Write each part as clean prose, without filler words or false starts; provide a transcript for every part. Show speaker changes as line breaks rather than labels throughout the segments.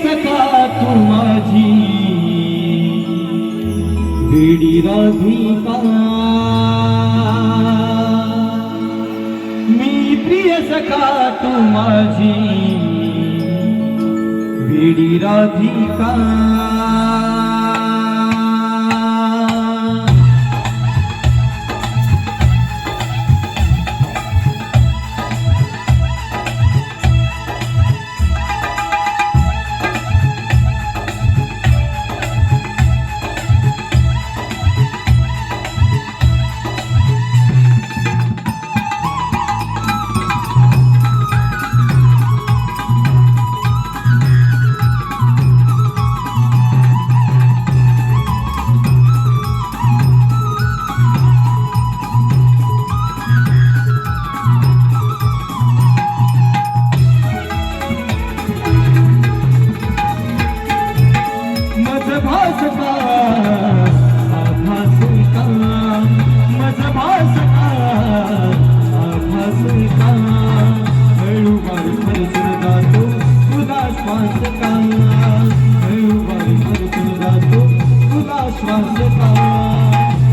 सखा तू माझी वेडी राधिका, मी प्रिय सखा तू माझी वेडी राधिका.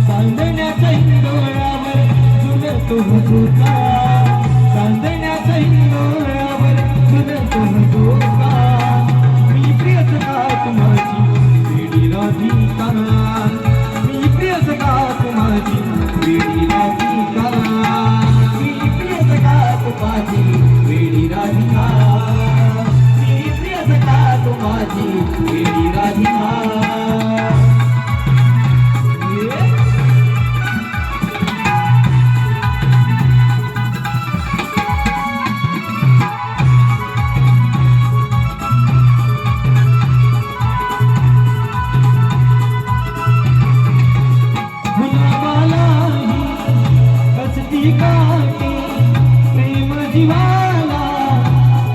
चांदण्याच्या हिंडोळ्यावर झुलतो हुजूका, चांदण्याच्या हिंडोळ्यावर झुलतो हुजूका. मी प्रिय सखा तू माझी वेडी राधिका, मी प्रिय सखा तू माझी वेडी राधिका, मी प्रिय सखा तू माझी वेडी राधिका, मी प्रिय सखा तू माझी वेडी राधिका. प्रेम जीवाला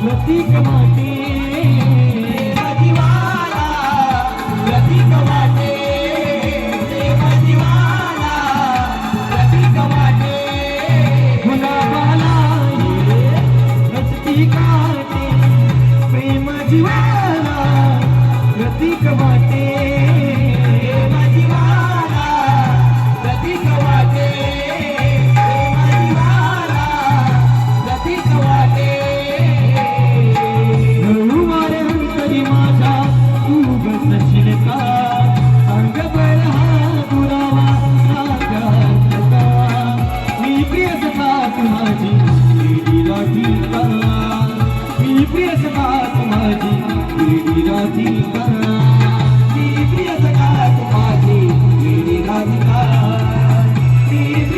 प्रतीक वाटे, प्रेम जीवाला प्रतीक वाटे, प्रेम जीवाला प्रतीक वाटे. गुलाबाला रस्ती काटे, प्रेम जीवाला प्रतीक वाटे, प्रेम जीवाला प्रतीक वाटे. मी प्रिय सखा तू माझी वेडी राधिका.